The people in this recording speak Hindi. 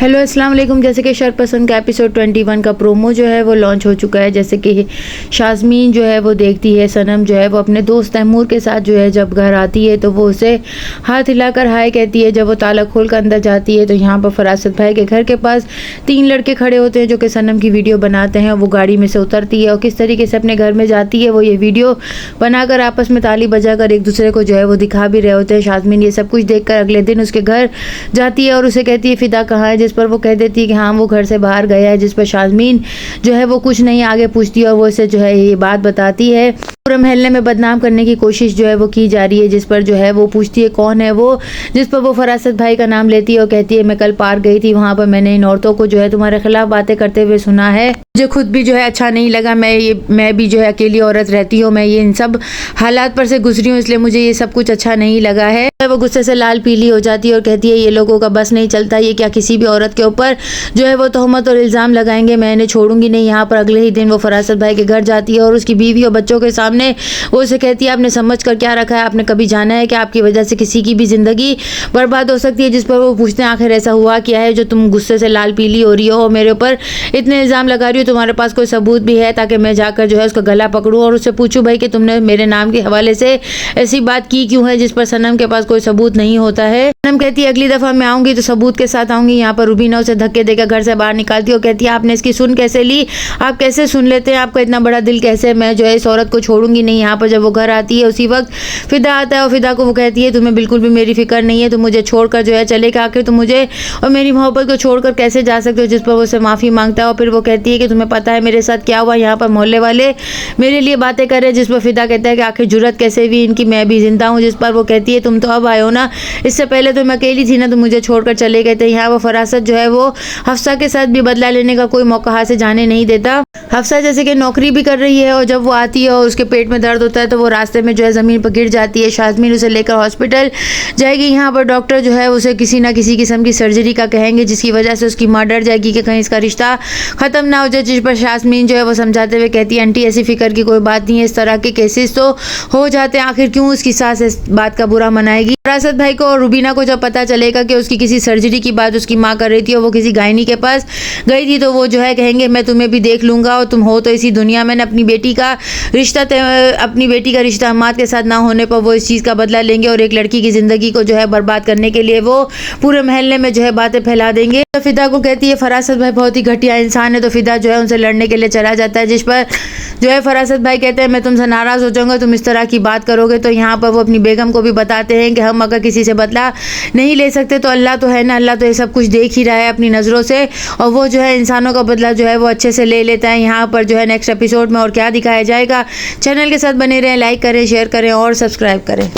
हेलो अस्सलाम वालेकुम। जैसे कि शरपसंद का एपिसोड 21 का प्रोमो जो है वो लॉन्च हो चुका है। जैसे कि शाज़मीन जो है वो देखती है सनम जो है वो अपने दोस्त तैमूर के साथ जो है जब घर आती है तो वो उसे हाथ हिलाकर हाय कहती है। जब वो ताला खोल कर अंदर जाती है तो यहाँ पर फरासत भाई के घर के पास 3 लड़के खड़े होते हैं जो कि सनम की वीडियो बनाते हैं। वो गाड़ी में से उतरती है और किस तरीके से अपने घर में जाती है वो ये वीडियो बनाकर आपस में ताली बजाकर एक दूसरे को जो है वो दिखा भी रहे होते हैं। शाज़मीन ये सब कुछ देखकर अगले दिन उसके घर जाती है और उसे कहती है फ़िदा कहाँ है, जिस पर वो कह देती है कि हाँ वो घर से बाहर गया है। जिस पर शाज़मीन जो है वो कुछ नहीं आगे पूछती है और वो इसे जो है ये बात बताती है। पूरे महल्ले में बदनाम करने की कोशिश जो है वो की जा रही है। जिस पर जो है वो पूछती है कौन है वो, जिस पर वो फरासत भाई का नाम लेती है और कहती है मैं कल पार्क गई थी, वहाँ पर मैंने इन औरतों को जो है तुम्हारे खिलाफ बातें करते हुए सुना है। मुझे खुद भी जो है अच्छा नहीं लगा। मैं भी जो है अकेली औरत रहती हूँ, मैं ये इन सब हालात पर से गुजरी हूँ, इसलिए मुझे ये सब कुछ अच्छा नहीं लगा है। वो गुस्से से लाल पीली हो जाती है और कहती है ये लोगों का बस नहीं चलता, ये क्या किसी भी औरत के ऊपर जो है वो तोहमत और इल्ज़ाम लगाएंगे, मैं इन्हें छोड़ूंगी नहीं। यहाँ पर अगले ही दिन वो फरासत भाई के घर जाती है और उसकी बीवी और बच्चों के सामने वो उसे कहती है आपने समझ कर क्या रखा है, आपने कभी जाना है कि आपकी वजह से किसी की भी ज़िंदगी बर्बाद हो सकती है। जिस पर वो पूछते हैं आखिर ऐसा हुआ क्या है जो तुम गुस्से से लाल पीली हो रही हो और मेरे ऊपर इतने इल्ज़ाम लगा रही हो, तुम्हारे पास कोई सबूत भी है ताकि मैं जाकर जो है उसका गला पकड़ूं और उससे पूछूं भाई कि तुमने मेरे नाम के हवाले से ऐसी बात की क्यों है। जिस पर सनम के पास कोई सबूत नहीं होता है। सनम कहती है अगली दफ़ा मैं आऊँगी तो सबूत के साथ आऊँगी। यहाँ पर रुबीना उसे धक्के देकर घर से बाहर निकालती है और कहती है आपने इसकी सुन कैसे ली, आप कैसे सुन लेते हैं, आपका इतना बड़ा दिल कैसे, मैं जो है इस औरत को छोड़ूंगी नहीं। यहाँ पर जब वो घर आती है उसी वक्त फ़िदा आता है और फ़िदा को वो कहती है तुम्हें बिल्कुल भी मेरी फिक्र नहीं है, तुम मुझे छोड़कर जो है चले गए, आखिर तुम मुझे और मेरी मोहब्बत को छोड़कर कैसे जा सकते हो। जिस पर वो उसे माफ़ी मांगता है और फिर वो कहती है कि तुम्हें पता है मेरे साथ क्या हुआ, यहाँ पर मोहल्ले वाले मेरे लिए बातें कर रहे हैं। जिस पर फ़िदा कहता है कि आखिर जुर्रत कैसे हुई इनकी, मैं भी जिंदा हूँ। जिस पर वो कहती है तुम तो अब आए हो ना, इससे पहले तो मैं अकेली थी ना, तुम मुझे छोड़कर चले गए थे। यहाँ वो फरासत जो है वो हफ्सा के साथ भी बदला लेने का कोई मौका हाथ से जाने नहीं देता। हफ्सा जैसे कि नौकरी भी कर रही है और जब वो आती है और उसके पेट में दर्द होता है तो वो रास्ते में जो है ज़मीन पर गिर जाती है। शाज़मीन उसे लेकर हॉस्पिटल जाएगी। यहाँ पर डॉक्टर जो है उसे किसी ना किसी किस्म की सर्जरी का कहेंगे जिसकी वजह से उसकी माँ डर जाएगी कि कहीं इसका रिश्ता ख़त्म ना हो जाए। जिस पर शाज़मीन जो है वो समझाते हुए कहती है आंटी ऐसी फ़िक्र की कोई बात नहीं है, इस तरह के केसेस तो हो जाते हैं, आखिर क्यों उसकी सास इस बात का बुरा मनाएगी। फरासत भाई को और रुबीना को जब पता चलेगा कि उसकी किसी सर्जरी की बात उसकी माँ कर रही थी और वो किसी गायनी के पास गई थी तो वो जो है कहेंगे मैं तुम्हें भी देख लूँगा और तुम हो तो इसी दुनिया में। अपनी बेटी का रिश्ता अम्मात के साथ ना होने पर वो इस चीज़ का बदला लेंगे और एक लड़की की ज़िंदगी को जो है बर्बाद करने के लिए वो पूरे महल्ले में जो है बातें फैला देंगे। तो फ़िदा को कहती है फरासत भाई बहुत ही घटिया इंसान है, तो फ़िदा जो है उनसे लड़ने के लिए चला जाता है। जिस पर जो है फरासत भाई कहते हैं मैं तुमसे नाराज़ हो जाऊँगा, तुम इस तरह की बात करोगे। तो यहाँ पर वो अपनी बेगम को भी बताते हैं कि हम अगर किसी से बदला नहीं ले सकते तो अल्लाह तो है ना, अल्लाह तो ये सब कुछ देख ही रहा है अपनी नज़रों से और वो जो है इंसानों का बदला जो है वो अच्छे से ले लेता है। यहाँ पर जो है नेक्स्ट एपिसोड में और क्या दिखाया जाएगा, चैनल के साथ बने रहें, लाइक करें, शेयर करें और सब्सक्राइब करें।